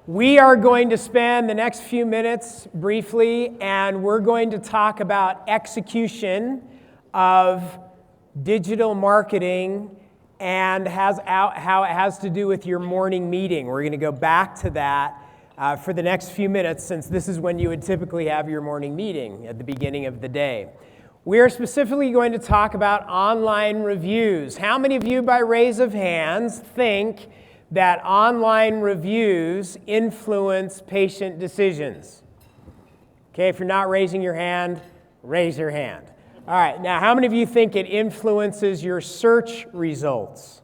We are going to spend the next few minutes briefly, and we're going to talk about execution of digital marketing and how it has to do with your morning meeting. We're going to go back to that for the next few minutes, since this is when you would typically have your morning meeting at the beginning of the day. We are specifically going to talk about online reviews. How many of you, by raise of hands, think that online reviews influence patient decisions? Okay, if you're not raising your hand, raise your hand. All right, now how many of you think it influences your search results?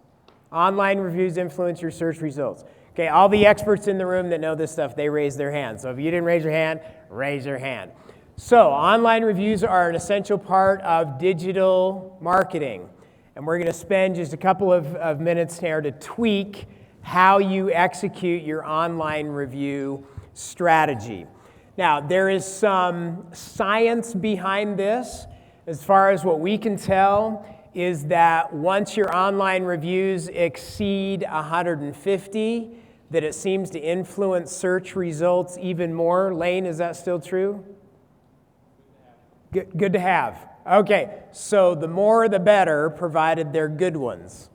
Online reviews influence your search results. Okay, all the experts in the room that know this stuff, they raise their hand. So if you didn't raise your hand, raise your hand. So online reviews are an essential part of digital marketing. And we're going to spend just a couple of minutes here to tweak how you execute your online review strategy. Now, there is some science behind this. As far as what we can tell is that once your online reviews exceed 150, that it seems to influence search results even more. Lane, is that still true? Good to have. Okay, so the more the better, provided they're good ones.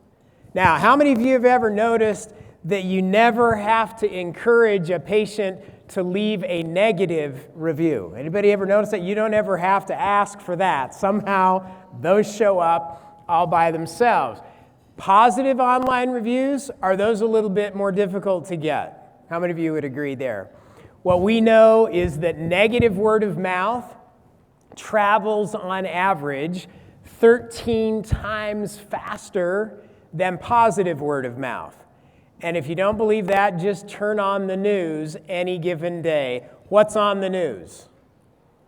Now, how many of you have ever noticed that you never have to encourage a patient to leave a negative review? Anybody ever notice that? You don't ever have to ask for that. Somehow, those show up all by themselves. Positive online reviews, are those a little bit more difficult to get? How many of you would agree there? What we know is that negative word of mouth travels on average 13 times faster than positive word of mouth. And if you don't believe that, just turn on the news any given day. What's on the news?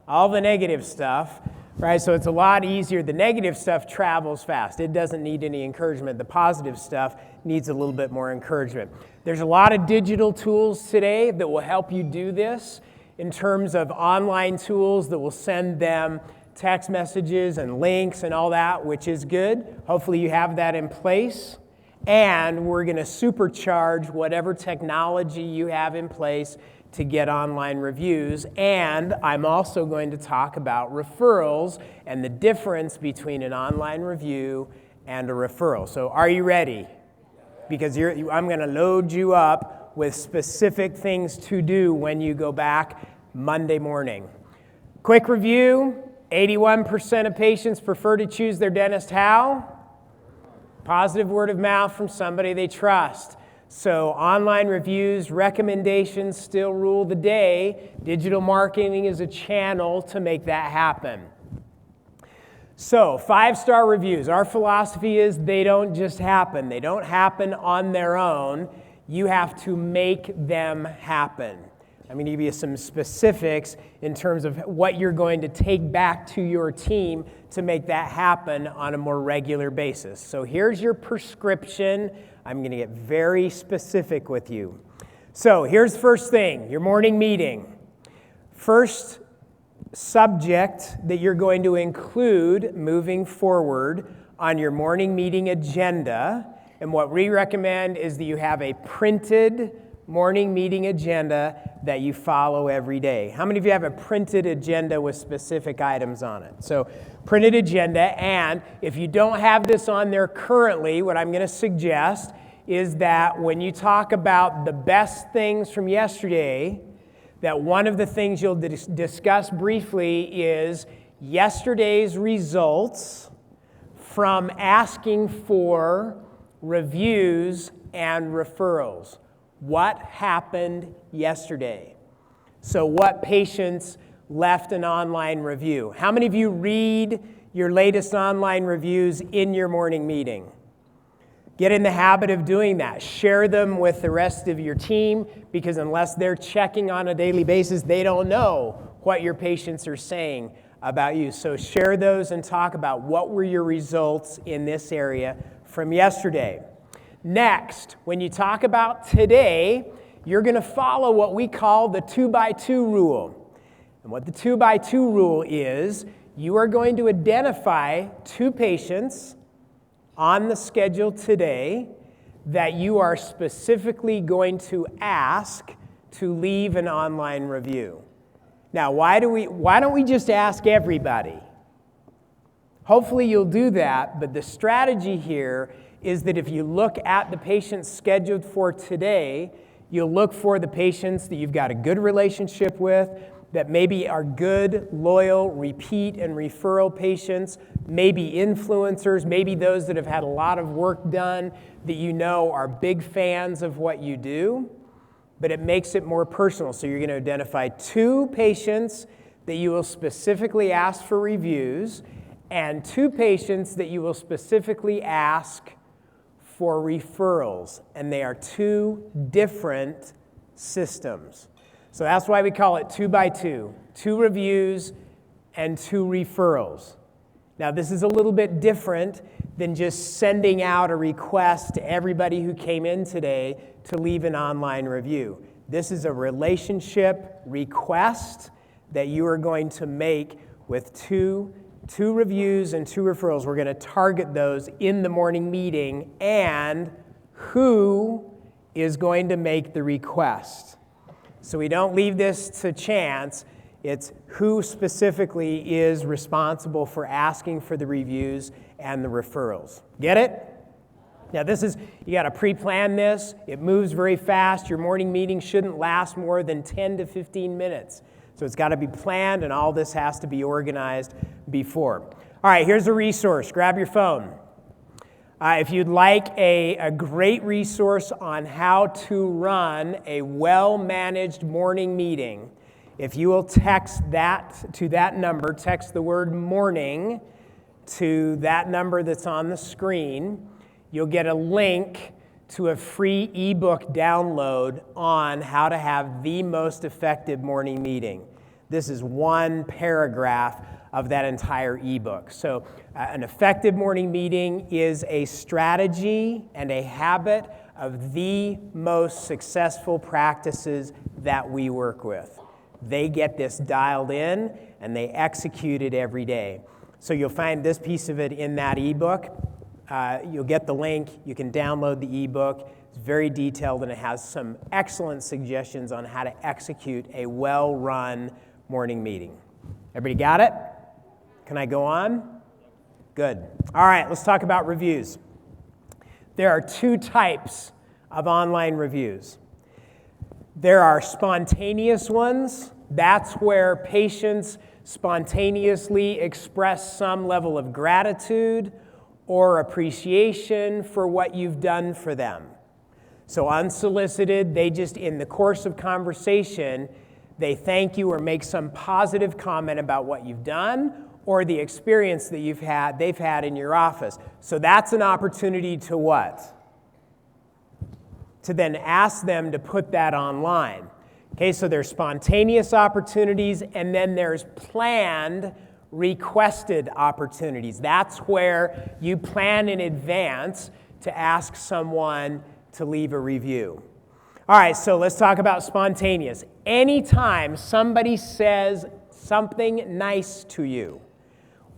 All the negative stuff, right? So it's a lot easier. The negative stuff travels fast. It doesn't need any encouragement. The positive stuff needs a little bit more encouragement. There's a lot of digital tools today that will help you do this, in terms of online tools that will send them text messages and links and all that, which is good. Hopefully you have that in place. And we're going to supercharge whatever technology you have in place to get online reviews. And I'm also going to talk about referrals and the difference between an online review and a referral. So are you ready? Because I'm going to load you up with specific things to do when you go back Monday morning. Quick review, 81% of patients prefer to choose their dentist how? Positive word of mouth from somebody they trust. So online reviews, recommendations still rule the day. Digital marketing is a channel to make that happen. So 5-star reviews. Our philosophy is they don't just happen. They don't happen on their own. You have to make them happen. I'm going to give you some specifics in terms of what you're going to take back to your team to make that happen on a more regular basis. So here's your prescription. I'm going to get very specific with you. So here's the first thing, your morning meeting. First subject that you're going to include moving forward on your morning meeting agenda, and what we recommend is that you have a printed morning meeting agenda that you follow every day. How many of you have a printed agenda with specific items on it? So printed agenda, and if you don't have this on there currently, what I'm going to suggest is that when you talk about the best things from yesterday, that one of the things you'll discuss briefly is yesterday's results from asking for reviews and referrals. What happened yesterday? So what patients left an online review? How many of you read your latest online reviews in your morning meeting? Get in the habit of doing that. Share them with the rest of your team, because unless they're checking on a daily basis, they don't know what your patients are saying about you. So share those and talk about what were your results in this area from yesterday. Next, when you talk about today, you're going to follow what we call the 2x2 rule. And what the 2x2 rule is, you are going to identify 2 patients on the schedule today that you are specifically going to ask to leave an online review. Now, why don't we just ask everybody? Hopefully you'll do that, but the strategy here is that if you look at the patients scheduled for today, you'll look for the patients that you've got a good relationship with, that maybe are good, loyal, repeat, and referral patients, maybe influencers, maybe those that have had a lot of work done that you know are big fans of what you do, but it makes it more personal. So you're going to identify 2 patients that you will specifically ask for reviews and 2 patients that you will specifically ask for referrals, and they are 2 different systems. So that's why we call it 2 by 2, 2 reviews and 2 referrals. Now this is a little bit different than just sending out a request to everybody who came in today to leave an online review. This is a relationship request that you are going to make with two reviews and 2 referrals. We're going to target those in the morning meeting, and who is going to make the request. So we don't leave this to chance. It's who specifically is responsible for asking for the reviews and the referrals. Get it? Now you got to pre-plan this. It moves very fast. Your morning meeting shouldn't last more than 10 to 15 minutes. So it's got to be planned, and all this has to be organized before. All right, here's a resource. Grab your phone. If you'd like a great resource on how to run a well-managed morning meeting, if you will text that to that number, text the word morning to that number that's on the screen, you'll get a link to a free ebook download on how to have the most effective morning meeting. This is 1 paragraph of that entire ebook. So an effective morning meeting is a strategy and a habit of the most successful practices that we work with. They get this dialed in and they execute it every day. So you'll find this piece of it in that ebook. You'll get the link. You can download the ebook. It's very detailed, and it has some excellent suggestions on how to execute a well-run morning meeting. Everybody got it? Can I go on? Good. All right, let's talk about reviews. There are 2 types of online reviews. There are spontaneous ones. That's where patients spontaneously express some level of gratitude or appreciation for what you've done for them. So unsolicited, they just, in the course of conversation, they thank you or make some positive comment about what you've done or the experience that they've had in your office. So that's an opportunity to what? To then ask them to put that online. Okay, so there's spontaneous opportunities, and then there's planned, requested opportunities. That's where you plan in advance to ask someone to leave a review. All right, so let's talk about spontaneous. Anytime somebody says something nice to you,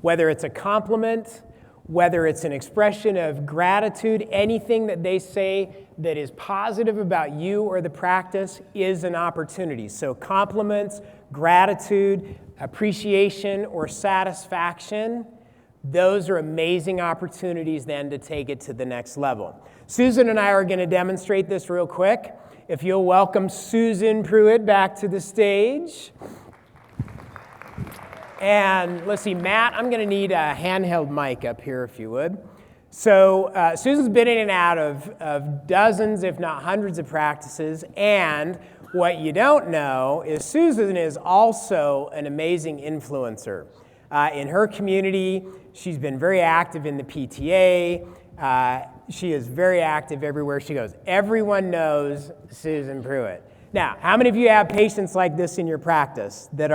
whether it's a compliment, whether it's an expression of gratitude, anything that they say that is positive about you or the practice is an opportunity. So compliments, gratitude, appreciation, or satisfaction, those are amazing opportunities then to take it to the next level. Susan and I are going to demonstrate this real quick. If you'll welcome Susan Pruitt back to the stage. And let's see, Matt, I'm going to need a handheld mic up here if you would. So Susan's been in and out of dozens, if not hundreds of practices. And what you don't know is Susan is also an amazing influencer. In her community, she's been very active in the PTA. She is very active everywhere she goes. Everyone knows Susan Pruitt. Now, how many of you have patients like this in your practice that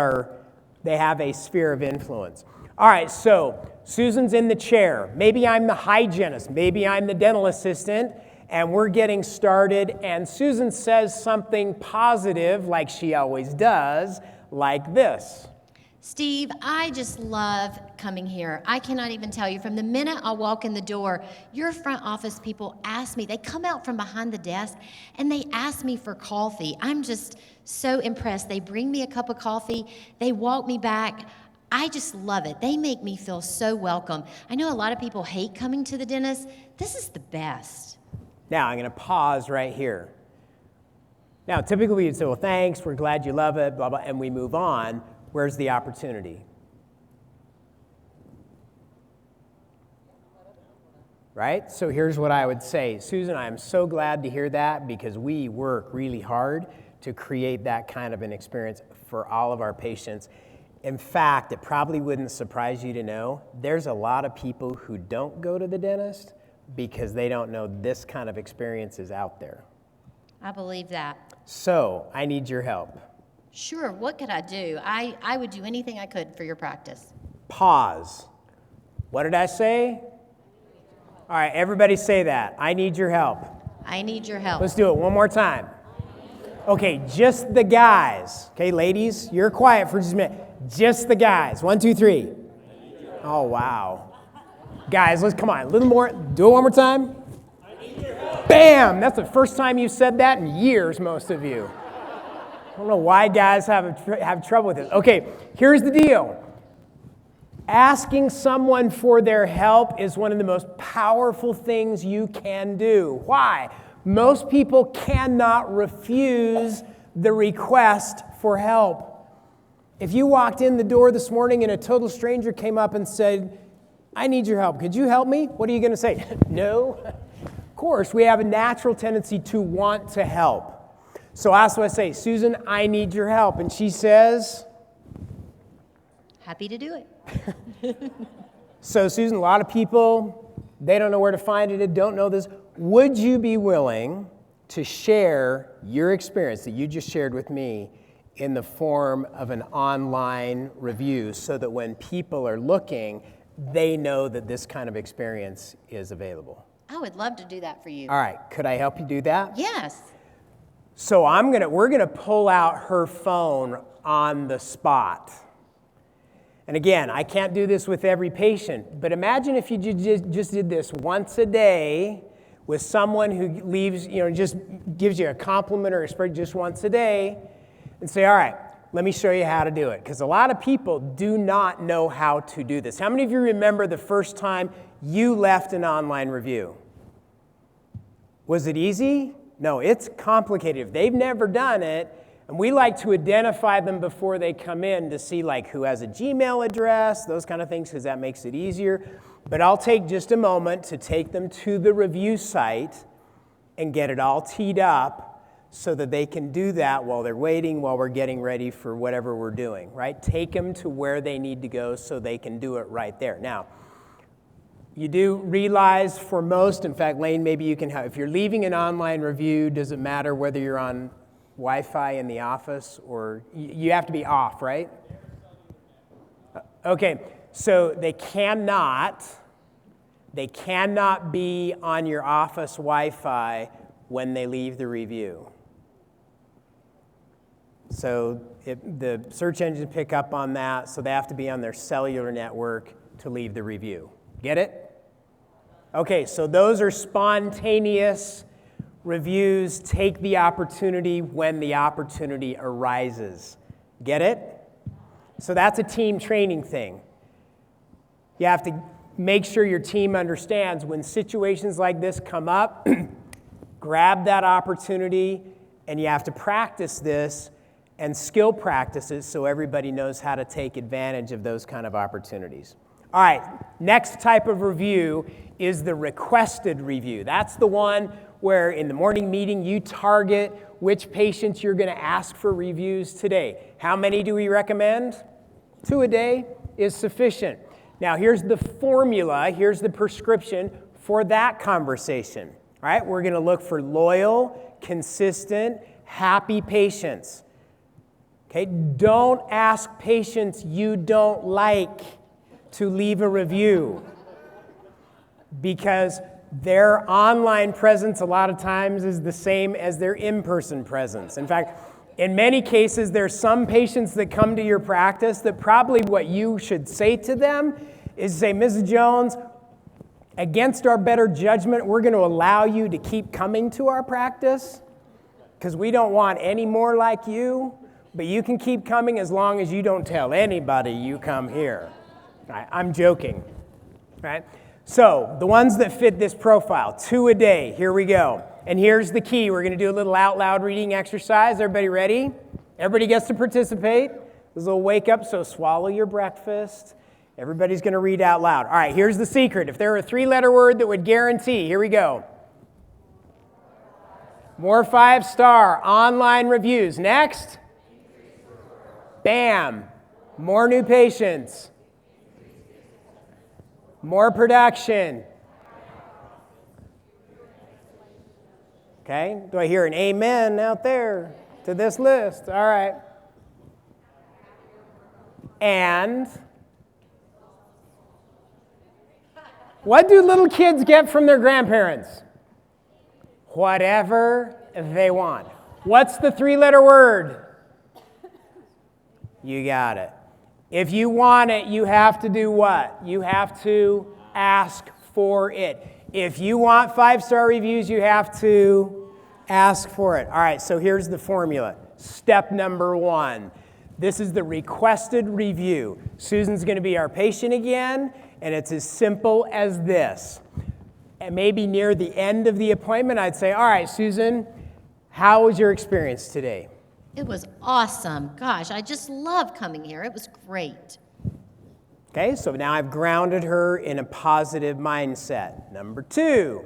they have a sphere of influence? All right, so Susan's in the chair. Maybe I'm the hygienist. Maybe I'm the dental assistant, and we're getting started, and Susan says something positive, like she always does, like this. Steve, I just love coming here. I cannot even tell you, from the minute I walk in the door, your front office people ask me, they come out from behind the desk and they ask me for coffee. I'm just so impressed. They bring me a cup of coffee, they walk me back. I just love it. They make me feel so welcome. I know a lot of people hate coming to the dentist. This is the best. Now, I'm going to pause right here. Now, typically we'd say, well, thanks, we're glad you love it, blah, blah, and we move on. Where's the opportunity? Right? So here's what I would say. Susan, I'm so glad to hear that because we work really hard to create that kind of an experience for all of our patients. In fact, it probably wouldn't surprise you to know there's a lot of people who don't go to the dentist because they don't know this kind of experience is out there. I believe that. So I need your help. Sure, what could I do? I would do anything I could for your practice. Pause. What did I say? All right, everybody say that. I need your help. I need your help. Let's do it one more time. Okay, just the guys. Okay, ladies, you're quiet for just a minute. Just the guys. 1, 2, 3. Oh, wow. Guys, let's come on. A little more. Do it one more time. Bam! That's the first time you said that in years, most of you. I don't know why guys have trouble with it. Okay, here's the deal. Asking someone for their help is one of the most powerful things you can do. Why? Most people cannot refuse the request for help. If you walked in the door this morning and a total stranger came up and said, I need your help. Could you help me? What are you going to say? No. Of course, we have a natural tendency to want to help. So that's what I say, Susan, I need your help. And she says, happy to do it. So Susan, a lot of people, they don't know where to find it, don't know this. Would you be willing to share your experience that you just shared with me in the form of an online review so that when people are looking, they know that this kind of experience is available? I would love to do that for you. All right, could I help you do that? Yes. So we're gonna pull out her phone on the spot. And again, I can't do this with every patient, but imagine if you just did this once a day with someone who leaves, just gives you a compliment or a spread just once a day, and say, all right, let me show you how to do it. Because a lot of people do not know how to do this. How many of you remember the first time you left an online review? Was it easy? No, it's complicated. If they've never done it, and we like to identify them before they come in to see like who has a Gmail address, those kind of things, because that makes it easier. But I'll take just a moment to take them to the review site and get it all teed up so that they can do that while they're waiting, while we're getting ready for whatever we're doing, right? Take them to where they need to go so they can do it right there. Now, you do realize for most, in fact, Lane, maybe you can help. If you're leaving an online review, does it matter whether you're on Wi-Fi in the office or you have to be off, right? Okay, so they cannot be on your office Wi-Fi when they leave the review. So the search engines pick up on that, so they have to be on their cellular network to leave the review. Get it? Okay, so those are spontaneous reviews. Take the opportunity when the opportunity arises. Get it? So that's a team training thing. You have to make sure your team understands when situations like this come up, grab that opportunity, and you have to practice this and skill practices so everybody knows how to take advantage of those kind of opportunities. All right, next type of review is the requested review. That's the one where in the morning meeting you target which patients you're going to ask for reviews today. How many do we recommend? 2 a day is sufficient. Now here's the formula, here's the prescription for that conversation. All right, we're going to look for loyal, consistent, happy patients. Okay, don't ask patients you don't like to leave a review because their online presence a lot of times is the same as their in-person presence. In fact, In many cases, there's some patients that come to your practice that probably what you should say to them is say, Mrs. Jones, against our better judgment, we're going to allow you to keep coming to our practice because we don't want any more like you, but you can keep coming as long as you don't tell anybody you come here. Right? I'm joking. Right? So the ones that fit this profile, 2 a day, here we go. And here's the key. We're going to do a little out loud reading exercise. Everybody ready? Everybody gets to participate. This is a little wake up, so swallow your breakfast. Everybody's going to read out loud. All right, here's the secret. If there were a 3-letter word that would guarantee, here we go. More 5-star online reviews. Next. Bam. More new patients. More production. Okay, do I hear an amen out there to this list? All right. And what do little kids get from their grandparents? Whatever they want. What's the 3-letter word? You got it. If you want it, you have to do what? You have to ask for it. If you want 5-star reviews, you have to ask for it. All right, so here's the formula. Step number 1. This is the requested review. Susan's going to be our patient again, and it's as simple as this. And maybe near the end of the appointment, I'd say, all right, Susan, how was your experience today? It was awesome. Gosh, I just love coming here. It was great. Okay, so now I've grounded her in a positive mindset. Number 2.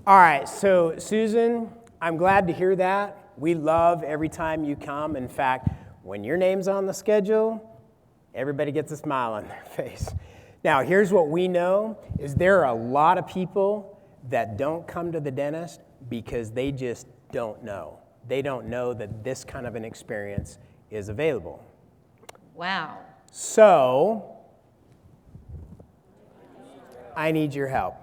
All right, so Susan, I'm glad to hear that. We love every time you come. In fact, when your name's on the schedule, everybody gets a smile on their face. Now, here's what we know, is there are a lot of people that don't come to the dentist because they just don't know. They don't know that this kind of an experience is available. Wow. So, I need your help.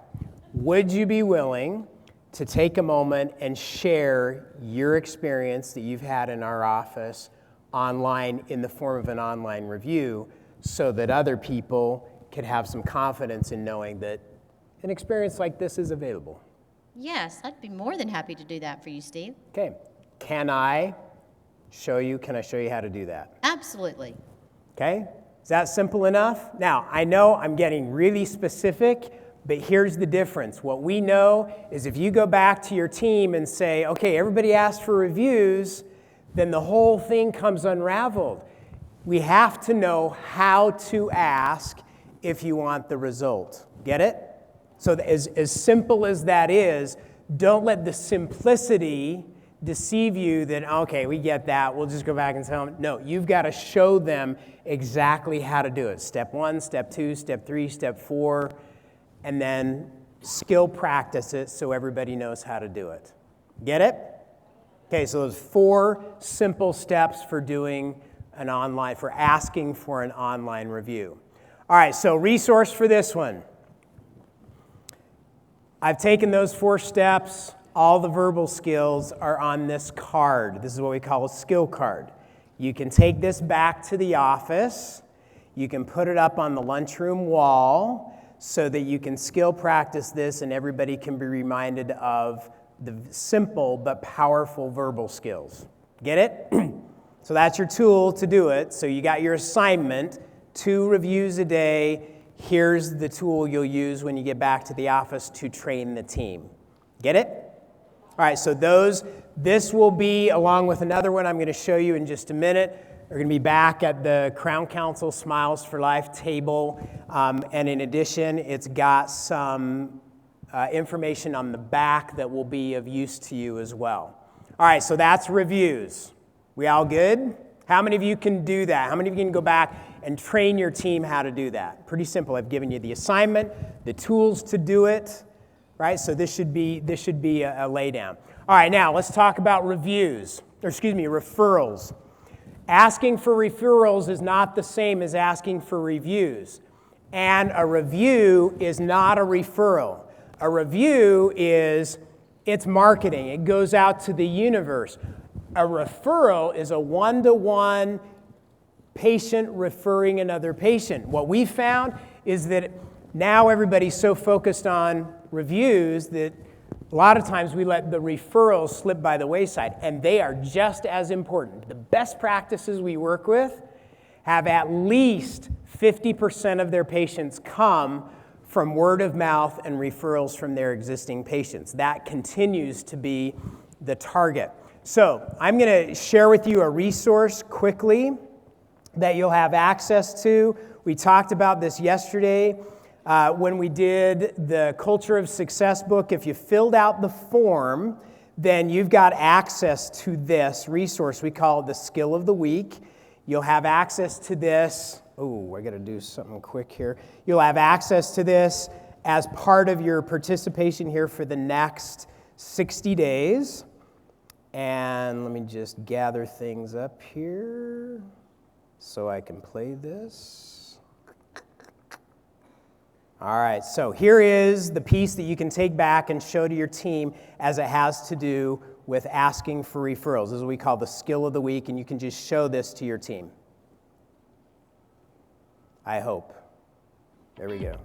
Would you be willing to take a moment and share your experience that you've had in our office online in the form of an online review so that other people can have some confidence in knowing that an experience like this is available? Yes, I'd be more than happy to do that for you, Steve. Okay. Can I show you how to do that? Absolutely. Okay? Is that simple enough? Now, I know I'm getting really specific, but here's the difference. What we know is if you go back to your team and say, okay, everybody asked for reviews, then the whole thing comes unraveled. We have to know how to ask if you want the result. Get it? So as simple as that is, don't let the simplicity deceive you that, okay, we get that, we'll just go back and tell them. No, you've got to show them exactly how to do it. Step 1, step 2, step 3, step 4, and then skill practice it so everybody knows how to do it. Get it? Okay, so those 4 simple steps for doing for asking for an online review. All right, so resource for this one. I've taken those 4 steps. All the verbal skills are on this card. This is what we call a skill card. You can take this back to the office. You can put it up on the lunchroom wall so that you can skill practice this and everybody can be reminded of the simple but powerful verbal skills. Get it? So that's your tool to do it. So you got your assignment, 2 reviews a day. Here's the tool you'll use when you get back to the office to train the team. Get it? All right, so this will be, along with another one I'm going to show you in just a minute. We're going to be back at the Crown Council Smiles for Life table. And in addition, it's got some information on the back that will be of use to you as well. All right, so that's reviews. We all good? How many of you can do that? How many of you can go back and train your team how to do that? Pretty simple. I've given you the assignment, the tools to do it. Right, so this should be a lay down. All right, now let's talk about referrals. Asking for referrals is not the same as asking for reviews. And a review is not a referral. A review it's marketing. It goes out to the universe. A referral is a one-to-one patient referring another patient. What we found is that now everybody's so focused on reviews that a lot of times we let the referrals slip by the wayside, and they are just as important. The best practices we work with have at least 50% of their patients come from word of mouth and referrals from their existing patients. That continues to be the target. So I'm going to share with you a resource quickly that you'll have access to. We talked about this yesterday when we did the Culture of Success book. If you filled out the form, then you've got access to this resource. We call it the Skill of the Week. You'll have access to this. Oh, I got to do something quick here. You'll have access to this as part of your participation here for the next 60 days. And let me just gather things up here so I can play this. All right, so here is the piece that you can take back and show to your team as it has to do with asking for referrals. This is what we call the Skill of the Week, and you can just show this to your team. I hope. There we go.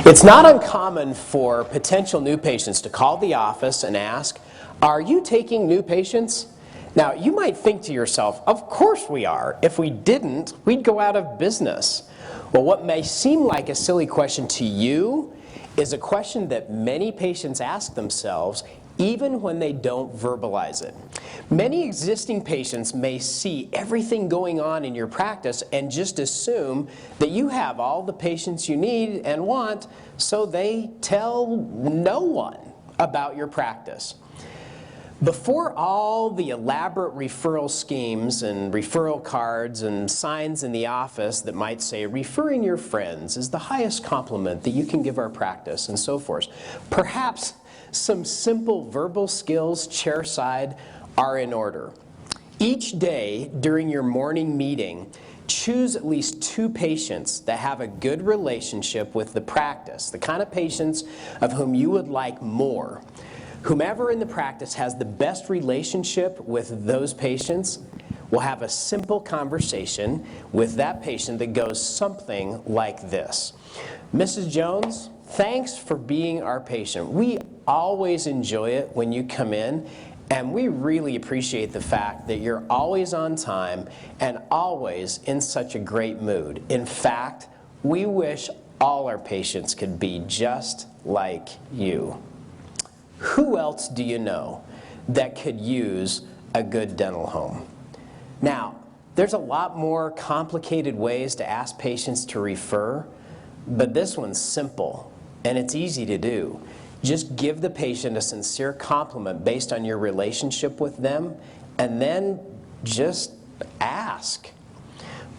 It's not uncommon for potential new patients to call the office and ask, "Are you taking new patients?" Now, you might think to yourself, of course we are. If we didn't, we'd go out of business. Well, what may seem like a silly question to you is a question that many patients ask themselves even when they don't verbalize it. Many existing patients may see everything going on in your practice and just assume that you have all the patients you need and want, so they tell no one about your practice. Before all the elaborate referral schemes and referral cards and signs in the office that might say, "Referring your friends is the highest compliment that you can give our practice," and so forth, perhaps some simple verbal skills chairside are in order. Each day during your morning meeting, choose at least 2 patients that have a good relationship with the practice, the kind of patients of whom you would like more. Whomever in the practice has the best relationship with those patients will have a simple conversation with that patient that goes something like this. "Mrs. Jones, thanks for being our patient. We always enjoy it when you come in, and we really appreciate the fact that you're always on time and always in such a great mood. In fact, we wish all our patients could be just like you." Who else do you know that could use a good dental home? Now, there's a lot more complicated ways to ask patients to refer, but this one's simple and it's easy to do. Just give the patient a sincere compliment based on your relationship with them, and then just ask.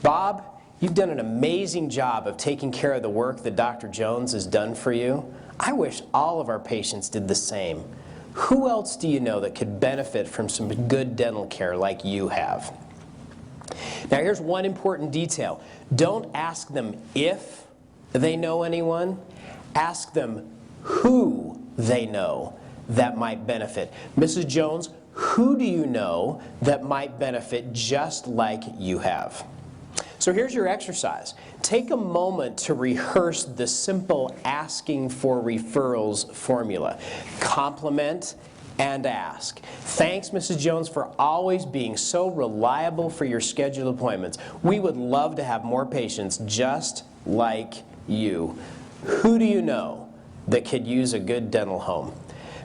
"Bob, you've done an amazing job of taking care of the work that Dr. Jones has done for you. I wish all of our patients did the same. Who else do you know that could benefit from some good dental care like you have?" Now, here's one important detail. Don't ask them if they know anyone. Ask them who they know that might benefit. "Mrs. Jones, who do you know that might benefit just like you have?" So here's your exercise. Take a moment to rehearse the simple asking for referrals formula. Compliment and ask. "Thanks, Mrs. Jones, for always being so reliable for your scheduled appointments. We would love to have more patients just like you. Who do you know that could use a good dental home?"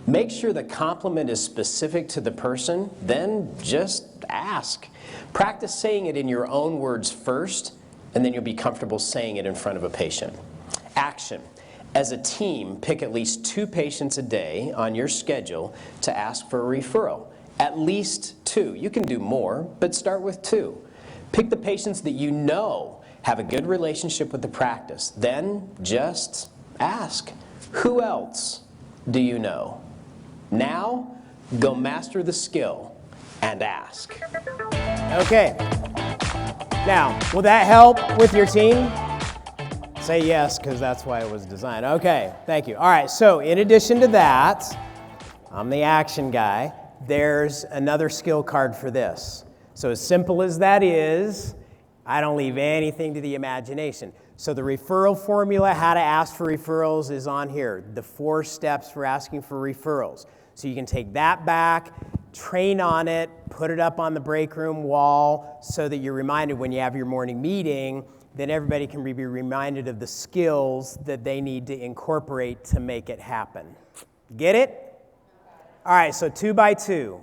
Make sure the compliment is specific to the person, then just ask. Practice saying it in your own words first, and then you'll be comfortable saying it in front of a patient. Action. As a team, pick at least 2 patients a day on your schedule to ask for a referral. At least 2. You can do more, but start with 2. Pick the patients that you know have a good relationship with the practice. Then just ask. Who else do you know? Now, go master the skill and ask. Okay. Now, will that help with your team? Say yes, because that's why it was designed. Okay, thank you. All right, so in addition to that, I'm the action guy. There's another skill card for this. So as simple as that is, I don't leave anything to the imagination. So the referral formula, how to ask for referrals, is on here. The 4 steps for asking for referrals. So you can take that back, train on it, put it up on the break room wall so that you're reminded when you have your morning meeting, then everybody can be reminded of the skills that they need to incorporate to make it happen. Get it? All right, so 2 by 2.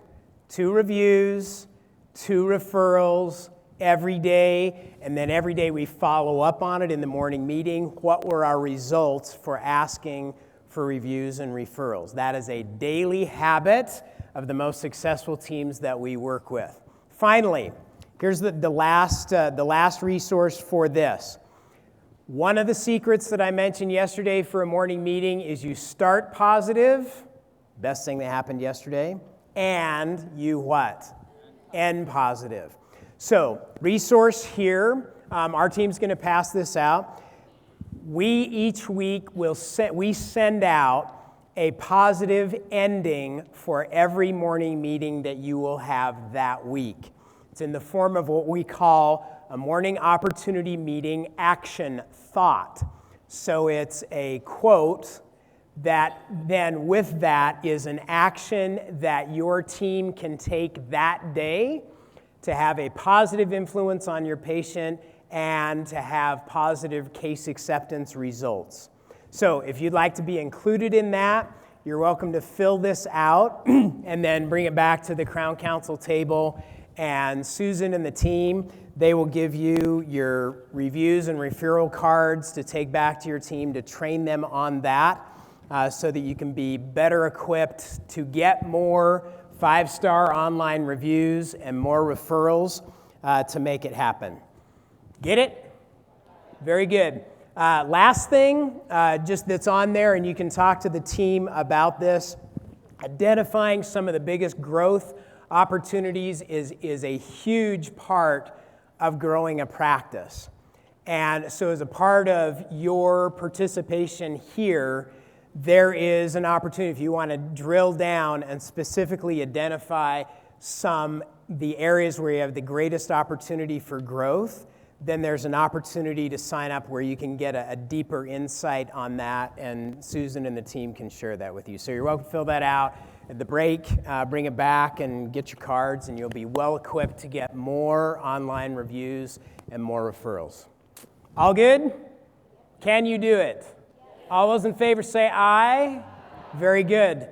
2 reviews, 2 referrals every day, and then every day we follow up on it in the morning meeting. What were our results for asking for reviews and referrals? That is a daily habit of the most successful teams that we work with. Finally, here's the last resource for this. One of the secrets that I mentioned yesterday for a morning meeting is you start positive, best thing that happened yesterday, and you what? End positive. So, resource here, our team's going to pass this out. We each week we send out a positive ending for every morning meeting that you will have that week. It's in the form of what we call a morning opportunity meeting action thought. So it's a quote that then with that is an action that your team can take that day to have a positive influence on your patient and to have positive case acceptance results. So if you'd like to be included in that, you're welcome to fill this out and then bring it back to the Crown Council table. And Susan and the team, they will give you your reviews and referral cards to take back to your team to train them on that so that you can be better equipped to get more 5-star online reviews and more referrals to make it happen. Get it? Very good. Last thing, just that's on there, and you can talk to the team about this, identifying some of the biggest growth opportunities is a huge part of growing a practice. And so as a part of your participation here, there is an opportunity if you want to drill down and specifically identify the areas where you have the greatest opportunity for growth, then there's an opportunity to sign up where you can get a deeper insight on that, and Susan and the team can share that with you. So you're welcome to fill that out. At the break, bring it back and get your cards, and you'll be well equipped to get more online reviews and more referrals. All good? Can you do it? All those in favor say aye. Very good.